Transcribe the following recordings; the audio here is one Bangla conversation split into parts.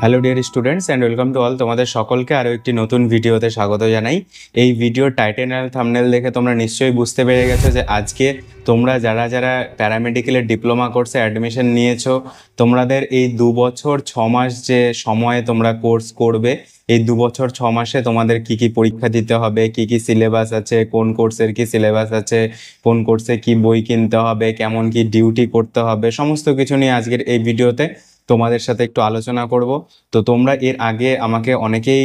Hello dear students and welcome to all, তোমাদের সকলকে আরও একটি নতুন ভিডিওতে স্বাগত জানাই। এই ভিডিওর টাইটেল আর থাম্বনেল দেখে তোমরা নিশ্চয়ই বুঝতে পেরে গেছো যে আজকে তোমরা যারা যারা প্যারামেডিক্যালের ডিপ্লোমা কোর্সে অ্যাডমিশন নিয়েছো, তোমাদের এই 2 বছর 6 মাস যে সময়ে তোমরা কোর্স করবে, এই 2 বছর 6 মাসে তোমাদের কি কি পরীক্ষা দিতে হবে, কি কি সিলেবাস আছে, কোন কোর্সের কি সিলেবাস আছে, কোন কোর্সে কি বই কিনতে হবে, কেমন কি ডিউটি করতে হবে, সমস্ত কিছু নিয়ে আজকের এই ভিডিওতে তোমাদের সাথে একটু আলোচনা করব। তো তোমরা এর আগে আমাকে অনেকেই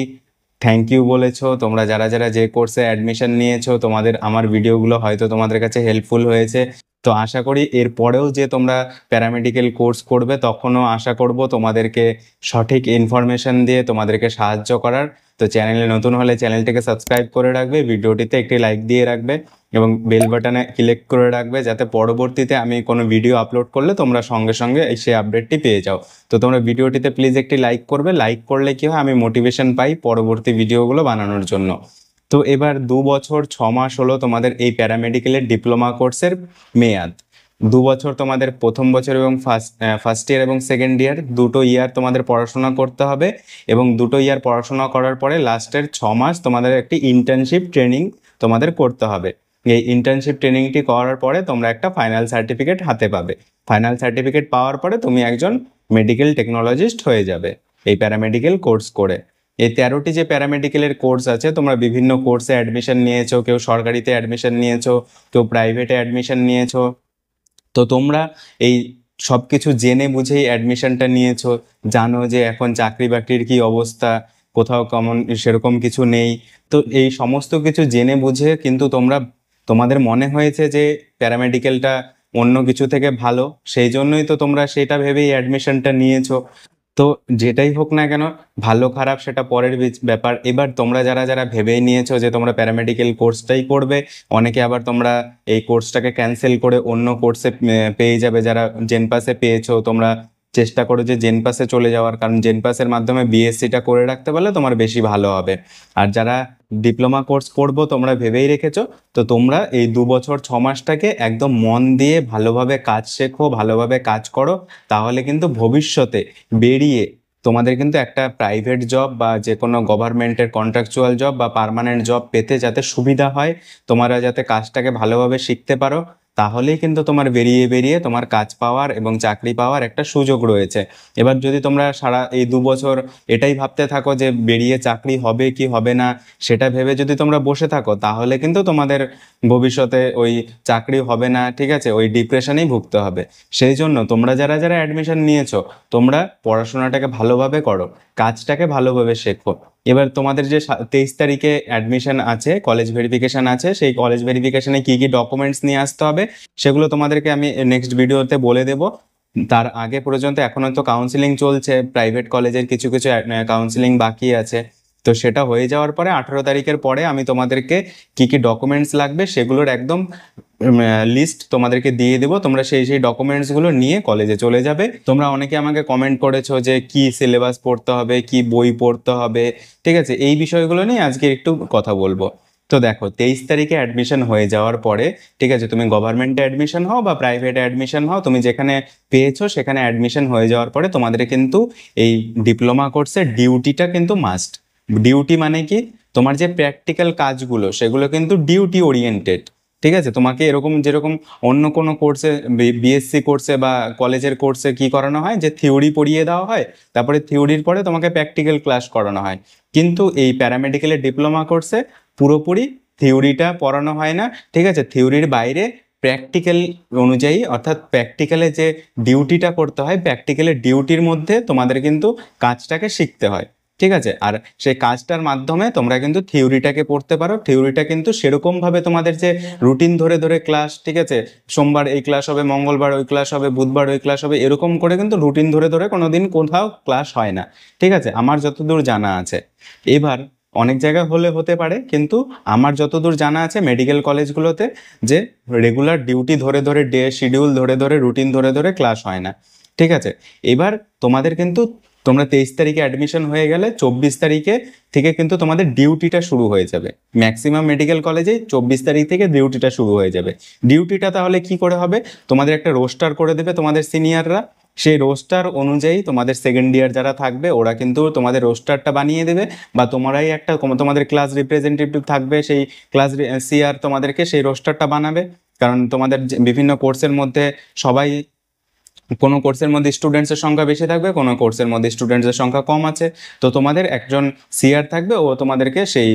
থ্যাংক ইউ বলেছো, তোমরা যারা যারা যে কোর্সে অ্যাডমিশন নিয়েছো, তোমাদের আমার ভিডিওগুলো হয়তো তোমাদের কাছে হেল্পফুল হয়েছে। তো আশা করি এর পরেও যে তোমরা প্যারামেডিক্যাল কোর্স করবে তখনও আশা করব তোমাদেরকে সঠিক ইনফরমেশন দিয়ে তোমাদেরকে সাহায্য করার। তো চ্যানেলে নতুন হলে চ্যানেলটিকে সাবস্ক্রাইব করে রাখবে, ভিডিওটিতে একটি লাইক দিয়ে রাখবে এবং বেল বাটনে ক্লিক করে রাখবে, যাতে পরবর্তীতে আমি কোনো ভিডিও আপলোড করলে তোমরা সঙ্গে সঙ্গে সেই আপডেটটি পেয়ে যাও। তো তোমরা ভিডিওটিতে প্লিজ একটি লাইক করবে, লাইক করলে কি হয়, আমি মোটিভেশন পাই পরবর্তী ভিডিওগুলো বানানোর জন্য। তো এবার 2 বছর 6 মাস হলো তোমাদের এই প্যারামেডিক্যালের ডিপ্লোমা কোর্সের মেয়াদ। 2 বছর তোমাদের প্রথম বছর এবং ফার্স্ট ইয়ার এবং সেকেন্ড ইয়ার দুটো ইয়ার তোমাদের পড়াশোনা করতে হবে, এবং দুটো ইয়ার পড়াশোনা করার পরে লাস্টের 6 মাস তোমাদের একটি ইন্টার্নশিপ ট্রেনিং তোমাদের করতে হবে। এই ইন্টার্নশিপ ট্রেনিংটি করার পরে তোমরা একটা ফাইনাল সার্টিফিকেট হাতে পাবে। ফাইনাল সার্টিফিকেট পাওয়ার পরে তুমি একজন মেডিকেল টেকনোলজিস্ট হয়ে যাবে এই প্যারামেডিক্যাল কোর্স করে। এই 13টি যে প্যারামেডিক্যালের কোর্স আছে, তোমরা বিভিন্ন কোর্সে অ্যাডমিশন নিয়েছো, কেউ সরকারিতে অ্যাডমিশন নিয়েছো, কেউ প্রাইভেটে অ্যাডমিশন নিয়েছো। তো তোমরা এই সব কিছু জেনে বুঝেই অ্যাডমিশনটা নিয়েছো, জানো যে এখন চাকরি বাকরির কি অবস্থা, কোথাও কমন সেরকম কিছু নেই। তো এই সমস্ত কিছু জেনে বুঝে কিন্তু তোমাদের মনে হয়েছে যে প্যারামেডিক্যালটা অন্য কিছু থেকে ভালো, সেই জন্যই তো তোমরা সেটা ভেবেই অ্যাডমিশনটা নিয়েছো। তো যেটাই হোক না কেন, ভালো খারাপ সেটা পরের ব্যাপার। এবার তোমরা যারা যারা ভেবেই নিয়েছো যে তোমরা প্যারামেডিক্যাল কোর্সটাই করবে, অনেকে আবার তোমরা এই কোর্সটাকে ক্যান্সেল করে অন্য কোর্সে পেয়ে যাবে। যারা জেনপাসে পেয়েছো, তোমরা চেষ্টা করো যে জেনপাসে চলে যাওয়ার, কারণ জেনপাসের মাধ্যমে বিএসসিটা করে রাখতে পারলে তোমার বেশি ভালো হবে। আর যারা ডিপ্লোমা কোর্স করবো তোমরা ভেবেই রেখেছো, তো তোমরা এই 2 বছর 6 মাসটাকে একদম মন দিয়ে ভালোভাবে কাজ শেখো, ভালোভাবে কাজ করো, তাহলে কিন্তু ভবিষ্যতে বেরিয়ে তোমাদের কিন্তু একটা প্রাইভেট জব বা যে কোনো গভর্নমেন্টের কন্ট্রাকচুয়াল জব বা পার্মানেন্ট জব পেতে যাতে সুবিধা হয়, তোমরা যাতে কাজটাকে ভালোভাবে শিখতে পারো, তাহলেই কিন্তু তোমার বেরিয়ে বেরিয়ে তোমার কাজ পাওয়ার এবং চাকরি পাওয়ার একটা সুযোগ রয়েছে। এবার যদি তোমরা সারা এই 2 বছর এটাই ভাবতে থাকো যে বেরিয়ে চাকরি হবে কি হবে না, সেটা ভেবে যদি তোমরা বসে থাকো, তাহলে কিন্তু তোমাদের ভবিষ্যতে ওই চাকরি হবে না, ঠিক আছে, ওই ডিপ্রেশনেই ভুগতে হবে। সেই জন্য তোমরা যারা যারা অ্যাডমিশন নিয়েছো, তোমরা পড়াশোনাটাকে ভালোভাবে করো, কাজটাকে ভালোভাবে শেখো। এবার তোমাদের যে 23 তারিখে অ্যাডমিশন আছে, কলেজ ভেরিফিকেশন আছে, সেই কলেজ ভেরিফিকেশনে কি কি ডকুমেন্টস নিয়ে আসতে হবে সেগুলো তোমাদেরকে আমি নেক্সট ভিডিওতে বলে দেব। তার আগে পর্যন্ত এখনো তো কাউন্সিলিং চলছে, প্রাইভেট কলেজের কিছু কিছু কাউন্সিলিং বাকি আছে। তো সেটা হয়ে যাওয়ার পরে 18 তারিখের পরে আমি তোমাদেরকে কি কি ডকুমেন্টস লাগবে সেগুলোর একদম লিস্ট তোমাদেরকে দিয়ে দেবো। তোমরা সেই সেই ডকুমেন্টসগুলো নিয়ে কলেজে চলে যাবে। তোমরা অনেকে আমাকে কমেন্ট করেছো যে কি সিলেবাস পড়তে হবে, কি বই পড়তে হবে, ঠিক আছে, এই বিষয়গুলো নিয়ে আজকে একটু কথা বলবো। তো দেখো, 23 তারিখে অ্যাডমিশন হয়ে যাওয়ার পরে, ঠিক আছে, তুমি গভর্নমেন্টে অ্যাডমিশন হও বা প্রাইভেটে অ্যাডমিশন হও, তুমি যেখানে পেয়েছো সেখানে অ্যাডমিশন হয়ে যাওয়ার পরে তোমাদের কিন্তু এই ডিপ্লোমা কোর্সের ডিউটিটা কিন্তু মাস্ট। ডিউটি মানে কি, তোমার যে প্র্যাকটিক্যাল কাজগুলো সেগুলো কিন্তু ডিউটি ওরিয়েন্টেড, ঠিক আছে। তোমাকে এরকম যেরকম অন্য কোনো কোর্সে, বিএসসি কোর্সে বা কলেজের কোর্সে কি করানো হয়, যে থিওরি পড়িয়ে দেওয়া হয়, তারপরে থিওরির পরে তোমাকে প্র্যাকটিক্যাল ক্লাস করানো হয়। কিন্তু এই প্যারামেডিক্যালের ডিপ্লোমা কোর্সে পুরোপুরি থিওরিটা পড়ানো হয় না, ঠিক আছে। থিওরির বাইরে প্র্যাকটিক্যাল অনুযায়ী, অর্থাৎ প্র্যাকটিক্যালে যে ডিউটিটা করতে হয়, প্র্যাকটিক্যালের ডিউটির মধ্যে তোমাদের কিন্তু কাজটাকে শিখতে হয়, ঠিক আছে। আর সেই কাজটার মাধ্যমে তোমরা কিন্তু থিওরিটাকে পড়তে পারো। থিওরিটা কিন্তু সেরকমভাবে তোমাদের যে রুটিন ধরে ধরে ক্লাস, ঠিক আছে, সোমবার এই ক্লাস হবে, মঙ্গলবার ওই ক্লাস হবে, বুধবার ওই ক্লাস হবে, এরকম করে কিন্তু রুটিন ধরে ধরে কোনোদিন কোথাও ক্লাস হয় না, ঠিক আছে, আমার যতদূর জানা আছে। এবার অনেক জায়গায় হলে হতে পারে, কিন্তু আমার যতদূর জানা আছে মেডিকেল কলেজগুলোতে যে রেগুলার ডিউটি ধরে ধরে, ডে শিডিউল ধরে ধরে, রুটিন ধরে ধরে ক্লাস হয় না, ঠিক আছে। এবার তোমাদের কিন্তু, তোমরা 23 তারিখে অ্যাডমিশন হয়ে গেলে 24 তারিখে থেকে কিন্তু তোমাদের ডিউটিটা শুরু হয়ে যাবে। ম্যাক্সিমাম মেডিকেল কলেজে 24 তারিখ থেকে ডিউটিটা শুরু হয়ে যাবে। ডিউটিটা তাহলে কি করে হবে, তোমাদের একটা রোস্টার করে দেবে তোমাদের সিনিয়ররা, সেই রোস্টার অনুযায়ী তোমাদের সেকেন্ড ইয়ার যারা থাকবে ওরা কিন্তু তোমাদের রোস্টারটা বানিয়ে দেবে, বা তোমরাই একটা তোমাদের ক্লাস রিপ্রেজেন্টেটিভ থাকবে, সেই ক্লাস সিআর তোমাদেরকে সেই রোস্টারটা বানাবে। কারণ তোমাদের বিভিন্ন কোর্সের মধ্যে সবাই, কোনো কোর্সের মধ্যে স্টুডেন্টসের সংখ্যা বেশি থাকবে, কোনো কোর্সের মধ্যে স্টুডেন্টসের সংখ্যা কম আছে, তো তোমাদের একজন সিআর থাকবে, ও তোমাদেরকে সেই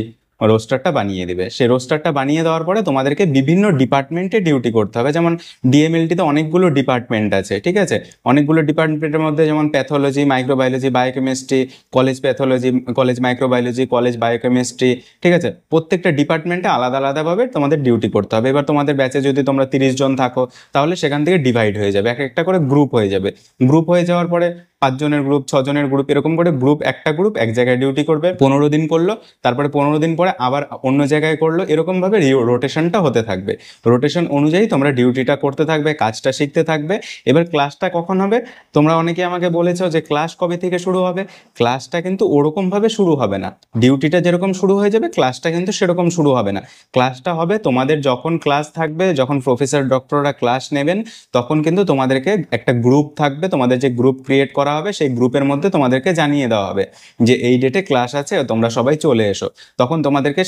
রোস্টারটা বানিয়ে দেবে। সেই রোস্টারটা বানিয়ে দেওয়ার পরে তোমাদেরকে বিভিন্ন ডিপার্টমেন্টে ডিউটি করতে হবে। যেমন ডিএমএলটিতে অনেকগুলো ডিপার্টমেন্ট আছে, ঠিক আছে, অনেকগুলো ডিপার্টমেন্টের মধ্যে যেমন pathology, microbiology, biochemistry, college pathology, college microbiology, college biochemistry, ঠিক আছে, প্রত্যেকটা ডিপার্টমেন্টে আলাদা আলাদাভাবে তোমাদের ডিউটি করতে হবে। এবার তোমাদের ব্যাচে যদি তোমরা 30 জন থাকো, তাহলে সেখান থেকে ডিভাইড হয়ে যাবে, এক একটা করে গ্রুপ হয়ে যাবে। গ্রুপ হয়ে যাওয়ার পরে 5 জনের গ্রুপ, 6 জনের গ্রুপ, এরকম করে একটা গ্রুপ এক জায়গায় ডিউটি করবে, 15 দিন করলো, তারপরে 15 দিন পরে আবার অন্য জায়গায় করলো, এরকমভাবে রোটেশনটা হতে থাকবে। রোটেশন অনুযায়ী তোমরা ডিউটিটা করতে থাকবে, কাজটা শিখতে থাকবে। এবার ক্লাসটা কখন হবে? তোমরা অনেকে আমাকে বলেছো যে ক্লাস কবে থেকে শুরু হবে। ক্লাসটা কিন্তু ওরকমভাবে শুরু হবে না, ডিউটিটা যেরকম শুরু হয়ে যাবে ক্লাসটা কিন্তু সেরকম শুরু হবে না। ক্লাসটা হবে তোমাদের যখন ক্লাস থাকবে, যখন প্রফেসর ডক্টররা ক্লাস নেবেন, তখন কিন্তু তোমাদেরকে একটা গ্রুপ থাকবে, তোমাদের যে গ্রুপ ক্রিয়েট করা হবে সেই গ্রুপের মধ্যে তোমাদেরকে জানিয়ে দেওয়া হবে যে এই ডেটে ক্লাস আছে, তোমরা সবাই চলে এসো। তখন তোমাদেরকে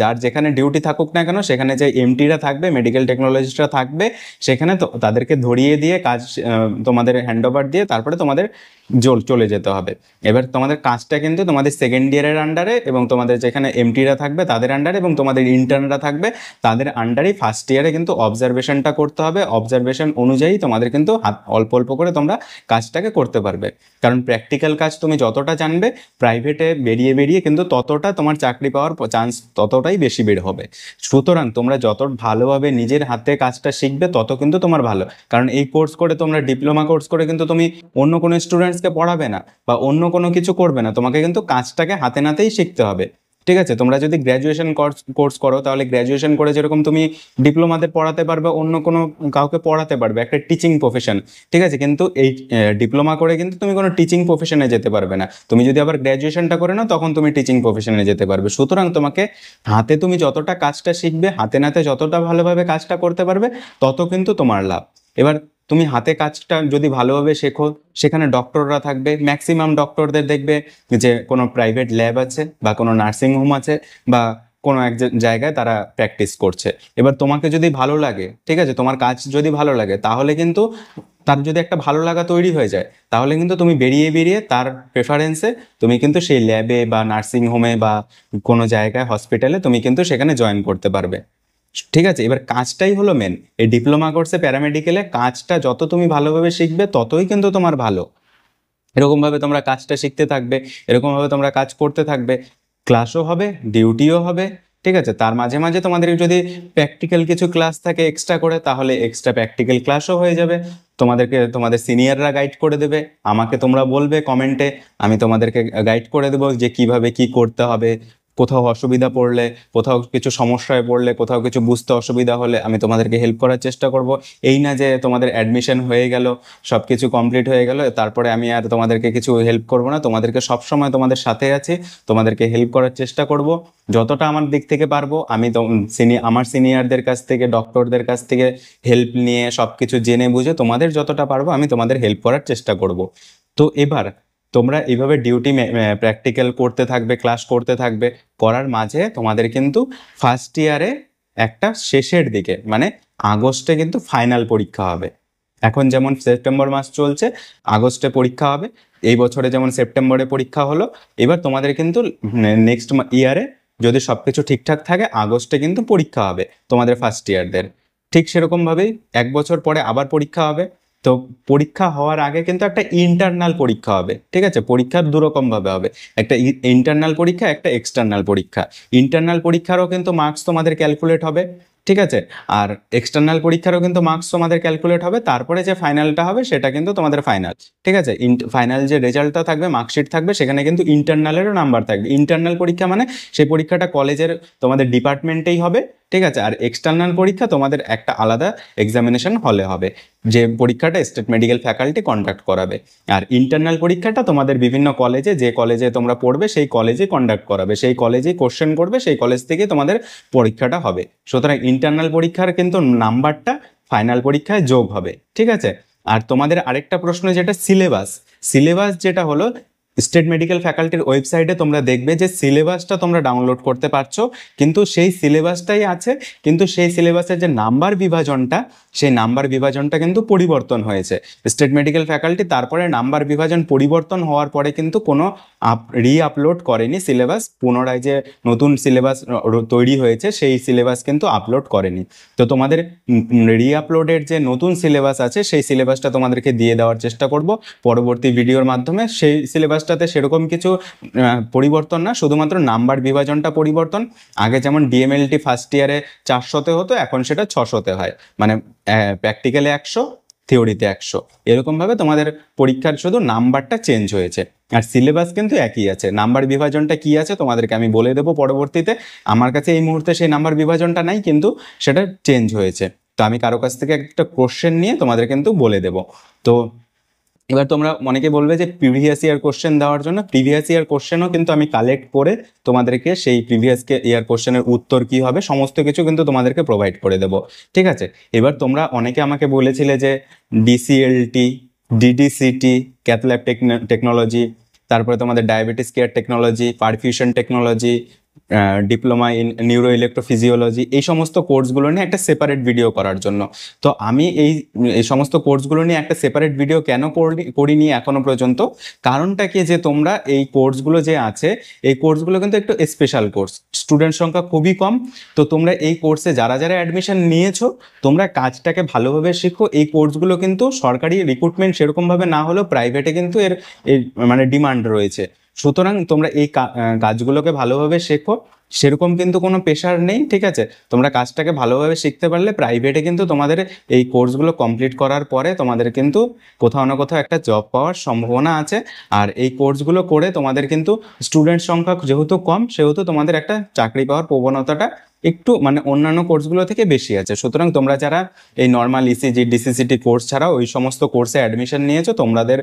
যার যেখানে ডিউটি থাকুক না কেন, সেখানে যে এমটিরা থাকবে, মেডিকেল টেকনোলজিস্টরা থাকবে, সেখানে তো তাদেরকে ধরিয়ে দিয়ে কাজ তোমাদের হ্যান্ড ওভার দিয়ে তারপরে তোমাদের চলে যেতে হবে। এবার তোমাদের কাজটা কিন্তু তোমাদের সেকেন্ড ইয়ারের আন্ডারে, এবং তোমাদের যেখানে এমটিরা থাকবে তাদের আন্ডারে, এবং তোমাদের ইন্টার্নরা থাকবে তাদের আন্ডারেই ফার্স্ট ইয়ারে কিন্তু অবজারভেশনটা করতে হবে। অবজারভেশন অনুযায়ী তোমাদের কিন্তু অল্প অল্প করে তোমরা কাজটাকে করতে পারবে। কারণ প্র্যাকটিক্যাল কাজ তুমি যতটা জানবে, প্রাইভেটে বেরিয়ে বেরিয়ে কিন্তু ততটা তোমার চাকরি পাওয়ার চান্স ততটাই বেশি বের হবে। সুতরাং তোমরা যত ভালোভাবে নিজের হাতে কাজটা শিখবে, তত কিন্তু তোমার ভালো। কারণ এই কোর্স করে, তোমরা ডিপ্লোমা কোর্স করে কিন্তু তুমি অন্য কোনো স্টুডেন্টসকে পড়াবে না বা অন্য কোনো কিছু করবে না, তোমাকে কিন্তু কাজটাকে হাতে নাতেই শিখতে হবে। ঠিক আছে, তোমরা যদি গ্র্যাজুয়েশন কোর্স করো, তাহলে গ্র্যাজুয়েশন করে যেরকম তুমি ডিপ্লোমাদের পড়াতে পারবে, অন্য কোনো কাউকে পড়াতে পারবে, একটা টিচিং প্রফেশন, ঠিক আছে, কিন্তু এই ডিপ্লোমা করে কিন্তু তুমি কোনো টিচিং প্রফেশনে যেতে পারবে না। তুমি যদি আবার গ্র্যাজুয়েশনটা করে নাও, তখন তুমি টিচিং প্রফেশনে যেতে পারবে। সুতরাং তোমাকে হাতে তুমি যতটা কাজটা শিখবে, হাতে নাতে যতটা ভালোভাবে কাজটা করতে পারবে, তত কিন্তু তোমার লাভ। এবার তুমি হাতে কাজটা যদি ভালোভাবে শেখো, সেখানে ডক্টররা থাকবে, ম্যাক্সিমাম ডক্টরদের দেখবে যে কোনো প্রাইভেট ল্যাব আছে বা কোনো নার্সিং হোম আছে বা কোনো এক জায়গায় তারা প্র্যাকটিস করছে। এবার তোমাকে যদি ভালো লাগে, ঠিক আছে, তোমার কাজ যদি ভালো লাগে, তাহলে কিন্তু তার যদি একটা ভালো লাগা তৈরি হয়ে যায়, তাহলে কিন্তু তুমি বেরিয়ে বেরিয়ে তার প্রেফারেন্সে তুমি কিন্তু সেই ল্যাবে বা নার্সিং হোমে বা কোনো জায়গায় হসপিটালে তুমি কিন্তু সেখানে জয়েন করতে পারবে। ঠিক আছে, এবার কাজটাই হলো মেন। এই ডিপ্লোমা কোর্সে প্যারামেডিকেলে কাজটা যত তুমি ভালোভাবে শিখবে, ততই কিন্তু তোমার ভালো। এরকমভাবে তোমরা কাজটা শিখতে থাকবে, এরকমভাবে তোমরা কাজ করতে থাকবে, ক্লাসও হবে, ডিউটিও হবে। ঠিক আছে, তার মাঝে মাঝে তোমাদের যদি প্র্যাকটিক্যাল কিছু ক্লাস থাকে এক্সট্রা করে, তাহলে এক্সট্রা প্র্যাকটিক্যাল ক্লাসও হয়ে যাবে। তোমাদেরকে তোমাদের সিনিয়ররা গাইড করে দেবে, আমাকে তোমরা বলবে কমেন্টে, আমি তোমাদেরকে গাইড করে দেবো যে কিভাবে কি করতে হবে। কোথাও অসুবিধা পড়লে, কোথাও কিছু সমস্যায় পড়লে, কোথাও কিছু বুঝতে অসুবিধা হলে আমি তোমাদেরকে হেল্প করার চেষ্টা করব। এই না যে তোমাদের অ্যাডমিশন হয়ে গেল, সব কিছু কমপ্লিট হয়ে গেল, তারপরে আমি আর তোমাদেরকে কিছু হেল্প করব না। তোমাদেরকে সবসময় তোমাদের সাথে আছি, তোমাদেরকে হেল্প করার চেষ্টা করব যতটা আমার দিক থেকে পারবো। আমি আমার সিনিয়রদের কাছ থেকে, ডক্টরদের কাছ থেকে হেল্প নিয়ে সব কিছু জেনে বুঝে তোমাদের যতটা পারবো আমি তোমাদের হেল্প করার চেষ্টা করব। তো এবার তোমরা এইভাবে ডিউটি প্র্যাকটিক্যাল করতে থাকবে, ক্লাস করতে থাকবে, করার মাঝে তোমাদের কিন্তু ফার্স্ট ইয়ারে একটা শেষের দিকে, মানে আগস্টে কিন্তু ফাইনাল পরীক্ষা হবে। এখন যেমন সেপ্টেম্বর মাস চলছে, আগস্টে পরীক্ষা হবে। এই বছরে যেমন সেপ্টেম্বরে পরীক্ষা হলো, এবার তোমাদের কিন্তু নেক্সট ইয়ারে যদি সবকিছু ঠিকঠাক থাকে, আগস্টে কিন্তু পরীক্ষা হবে তোমাদের ফার্স্ট ইয়ারদের। ঠিক সেরকমভাবেই 1 বছর পরে আবার পরীক্ষা হবে। তো পরীক্ষা হওয়ার আগে কিন্তু একটা ইন্টারনাল পরীক্ষা হবে। ঠিক আছে, পরীক্ষা দুরকম ভাবে হবে, একটা ইন্টারনাল পরীক্ষা, একটা এক্সটার্নাল পরীক্ষা। ইন্টারনাল পরীক্ষারও কিন্তু মার্কস তোমাদের ক্যালকুলেট হবে, ঠিক আছে, আর এক্সটার্নাল পরীক্ষারও কিন্তু মার্কস তোমাদের ক্যালকুলেট হবে। তারপরে যে ফাইনালটা হবে সেটা কিন্তু তোমাদের ফাইনাল। ঠিক আছে, ফাইনাল যে রেজাল্টটা থাকবে, মার্কশিট থাকবে, সেখানে কিন্তু ইন্টারনালেরও নাম্বার থাকবে। ইন্টারনাল পরীক্ষা মানে সেই পরীক্ষাটা কলেজের তোমাদের ডিপার্টমেন্টেই হবে, ঠিক আছে, আর এক্সটার্নাল পরীক্ষা তোমাদের একটা আলাদা এক্সামিনেশন হলে হবে, যে পরীক্ষাটা স্টেট মেডিকেল ফ্যাকাল্টি কন্ডাক্ট করাবে। আর ইন্টারনাল পরীক্ষাটা তোমাদের বিভিন্ন কলেজে, যে কলেজে তোমরা পড়বে সেই কলেজে কন্ডাক্ট করাবে, সেই কলেজেই কোশ্চেন করবে, সেই কলেজ থেকে তোমাদের পরীক্ষাটা হবে। সুতরাং ইন্টারনাল পরীক্ষার কিন্তু নাম্বারটা ফাইনাল পরীক্ষায় যোগ হবে। ঠিক আছে, আর তোমাদের আরেকটা প্রশ্ন যেটা সিলেবাস যেটা হলো স্টেট মেডিকেল ফ্যাকাল্টির ওয়েবসাইটে তোমরা দেখবে যে সিলেবাসটা তোমরা ডাউনলোড করতে পারছো, কিন্তু সেই সিলেবাসটাই আছে, কিন্তু সেই সিলেবাসের যে নাম্বার বিভাজনটা, সেই নাম্বার বিভাজনটা কিন্তু পরিবর্তন হয়েছে স্টেট মেডিকেল ফ্যাকাল্টি। তারপরে নাম্বার বিভাজন পরিবর্তন হওয়ার পরে কিন্তু কোনো আপলোড করেনি সিলেবাস, পুনরায় যে নতুন সিলেবাস তৈরি হয়েছে সেই সিলেবাস কিন্তু আপলোড করেনি। তো তোমাদের আপলোডের যে নতুন সিলেবাস আছে সেই সিলেবাসটা তোমাদেরকে দিয়ে দেওয়ার চেষ্টা করব পরবর্তী ভিডিওর মাধ্যমে। সেই সিলেবাসটাতে সেরকম কিছু পরিবর্তন না, শুধুমাত্র নাম্বার বিভাজনটা পরিবর্তন। আগে যেমন ডিএমএলটি ফার্স্ট ইয়ারে 400-তে হতো, এখন সেটা 600-তে হয়, মানে প্র্যাকটিক্যালে 100, থিওরিতে 100, এরকমভাবে তোমাদের পরীক্ষার শুধু নাম্বারটা চেঞ্জ হয়েছে, আর সিলেবাস কিন্তু একই আছে। নাম্বার বিভাজনটা কি আছে তোমাদেরকে আমি বলে দেবো পরবর্তীতে, আমার কাছে এই মুহূর্তে সেই নাম্বার বিভাজনটা নাই, কিন্তু সেটা চেঞ্জ হয়েছে। তো আমি কারো কাছ থেকে একটা কোশ্চেন নিয়ে তোমাদের কিন্তু বলে দেব। তো এবার তোমরা অনেকে বলবে যে প্রিভিয়াস ইয়ার কোশ্চেন দেওয়ার জন্য, প্রিভিয়াস ইয়ার কোশ্চেনও কিন্তু আমি কালেক্ট করে তোমাদেরকে সেই প্রিভিয়াস ইয়ার কোশ্চেনের উত্তর কি হবে সমস্ত কিছু কিন্তু তোমাদেরকে প্রোভাইড করে দেবো, ঠিক আছে। এবার তোমরা অনেকে আমাকে বলেছিলে যে ডিসিএলটি, ডিডিসিটি, ক্যাথ ল্যাব টেকনোলজি, তারপরে তোমাদের diabetes care technology, perfusion technology, diploma in neuro electrophysiology, এই সমস্ত কোর্সগুলো নিয়ে একটা সেপারেট ভিডিও করার জন্য। তো আমি এই সমস্ত কোর্সগুলো নিয়ে একটা সেপারেট ভিডিও কেন করিনি এখনো পর্যন্ত, কারণটা কি যে তোমরা এই কোর্সগুলো যে আছে এই কোর্সগুলো কিন্তু একটু স্পেশাল কোর্স, স্টুডেন্ট সংখ্যা খুবই কম। তো তোমরা এই কোর্সে যারা যারা অ্যাডমিশন নিয়েছো তোমরা কাজটাকে ভালোভাবে শিখো। এই কোর্সগুলো কিন্তু সরকারি রিক্রুটমেন্ট সেরকমভাবে না হলেও প্রাইভেটে কিন্তু এর মানে ডিমান্ড রয়েছে। সুতরাং তোমরা এই কাজগুলোকে ভালোভাবে শেখো, সেরকম কিন্তু কোনো প্রেশার নেই, ঠিক আছে। তোমরা কাজটাকে ভালোভাবে শিখতে পারলে প্রাইভেটে কিন্তু তোমাদের এই কোর্সগুলো কমপ্লিট করার পরে তোমাদের কিন্তু কোথাও না কোথাও একটা জব পাওয়ার সম্ভাবনা আছে। আর এই কোর্সগুলো করে তোমাদের কিন্তু স্টুডেন্ট সংখ্যা যেহেতু কম, সেহেতু তোমাদের একটা চাকরি পাওয়ার প্রবণতাটা একটু মানে অন্যান্য কোর্সগুলো থেকে বেশি আছে। সুতরাং তোমরা যারা এই নর্মাল ইসিজি, ডিসিসিটি কোর্স ছাড়াও ওই সমস্ত কোর্সে অ্যাডমিশন নিয়েছো, তোমাদের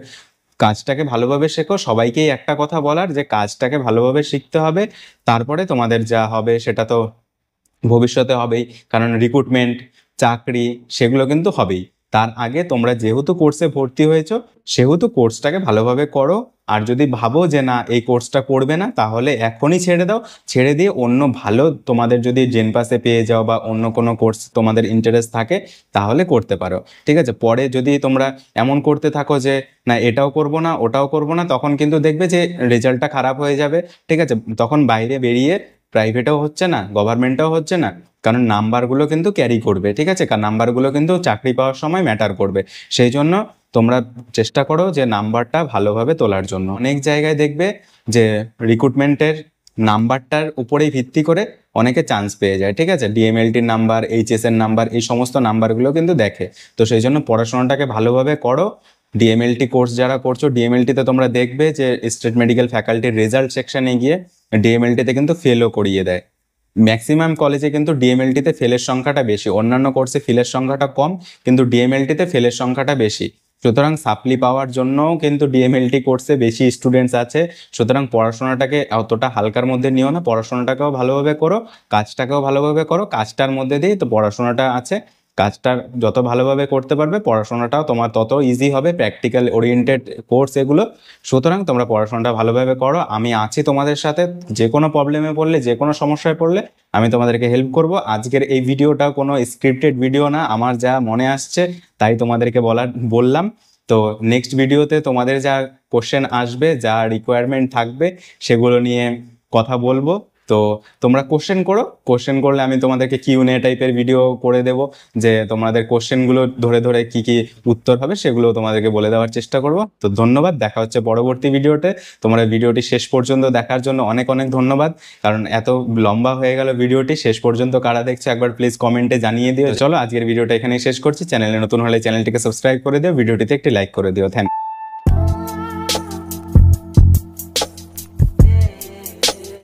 কাজটাকে ভালোভাবে শেখো। সবাইকেই একটা কথা বলার যে কাজটাকে ভালোভাবে শিখতে হবে, তারপরে তোমাদের যা হবে সেটা তো ভবিষ্যতে হবেই, কারণ রিক্রুটমেন্ট, চাকরি সেগুলো কিন্তু হবেই। তার আগে তোমরা যেহেতু কোর্সে ভর্তি হয়েছো সেহেতু কোর্সটাকে ভালোভাবে করো। আর যদি ভাবো যে না এই কোর্সটা করবে না, তাহলে এখনই ছেড়ে দাও, ছেড়ে দিয়ে অন্য ভালো তোমাদের যদি জেনপাসে পেয়ে যাও বা অন্য কোনো কোর্স তোমাদের ইন্টারেস্ট থাকে তাহলে করতে পারো, ঠিক আছে। পরে যদি তোমরা এমন করতে থাকো যে না এটাও করব না ওটাও করব না, তখন কিন্তু দেখবে যে রেজাল্টটা খারাপ হয়ে যাবে, ঠিক আছে। তখন বাইরে বেরিয়ে প্রাইভেটেও হচ্ছে না, গভর্নমেন্টেও হচ্ছে না, কারণ নাম্বারগুলো কিন্তু ক্যারি করবে, ঠিক আছে। কারণ নাম্বারগুলো কিন্তু চাকরি পাওয়ার সময় ম্যাটার করবে। সেই জন্য তোমরা চেষ্টা করো যে নাম্বারটা ভালোভাবে তোলার জন্য। অনেক জায়গায় দেখবে যে রিক্রুটমেন্টের নাম্বারটার উপরেই ভিত্তি করে অনেকে চান্স পেয়ে যায়, ঠিক আছে। ডিএমএলটির নাম্বার, এইচএসের নাম্বার, এই সমস্ত নাম্বারগুলো কিন্তু দেখে। তো সেই জন্য পড়াশোনাটাকে ভালোভাবে করো। ডিএমএলটি কোর্স যারা করছো, ডিএমএলটিতে তোমরা দেখবে যে স্টেট মেডিকেল ফ্যাকাল্টির রেজাল্ট সেকশনে গিয়ে ডিএমএলটিতে কিন্তু ফেলও করিয়ে দেয়। ম্যাক্সিমাম কলেজে কিন্তু ডিএমএলটিতে ফেলের সংখ্যাটা বেশি, অন্যান্য কোর্সে ফেলের সংখ্যাটা কম, কিন্তু ডিএমএলটিতে ফেলের সংখ্যাটা বেশি। সুতরাং সাপ্লি পাওয়ার জন্যও কিন্তু ডিএমএলটি কোর্সে বেশি স্টুডেন্টস আছে। সুতরাং পড়াশোনাটাকে অতটা হালকার মধ্যে নিও না, পড়াশোনাটাকেও ভালোভাবে করো, কাজটাকেও ভালোভাবে করো। কাজটার মধ্যে দিয়েই তো পড়াশোনাটা আছে, কাজটা যত ভালোভাবে করতে পারবে পড়াশোনাটাও তোমার তত ইজি হবে, প্র্যাকটিক্যাল ওরিয়েন্টেড কোর্স এগুলো। সুতরাং তোমরা পড়াশোনাটা ভালোভাবে করো, আমি আছি তোমাদের সাথে। যে কোনো প্রবলেমে পড়লে, যে কোনো সমস্যায় পড়লে আমি তোমাদেরকে হেল্প করব। আজকের এই ভিডিওটা কোনো স্ক্রিপ্টেড ভিডিও না, আমার যা মনে আসছে তাই তোমাদেরকে বললাম। তো নেক্সট ভিডিওতে তোমাদের যা কোশ্চেন আসবে, যা রিকোয়ারমেন্ট থাকবে সেগুলো নিয়ে কথা বলবো। তো তোমরা কোশ্চেন করো, কোশ্চেন করলে আমি তোমাদেরকে কিউএনএ টাইপের ভিডিও করে দেবো, যে তোমাদের কোশ্চেনগুলো ধরে ধরে কি কি উত্তর হবে সেগুলো তোমাদেরকে বলে দেওয়ার চেষ্টা করব। তো ধন্যবাদ, দেখা হচ্ছে পরবর্তী ভিডিওতে। তোমরা ভিডিওটি শেষ পর্যন্ত দেখার জন্য অনেক অনেক ধন্যবাদ, কারণ এত লম্বা হয়ে গেল ভিডিওটি। শেষ পর্যন্ত কারা দেখছে একবার প্লিজ কমেন্টে জানিয়ে দিও। চলো আজকের ভিডিওটা এখানেই শেষ করছি। চ্যানেলে নতুন হলে চ্যানেলটিকে সাবস্ক্রাইব করে দিও, ভিডিওটিতে একটি লাইক করে দিও। থ্যাংক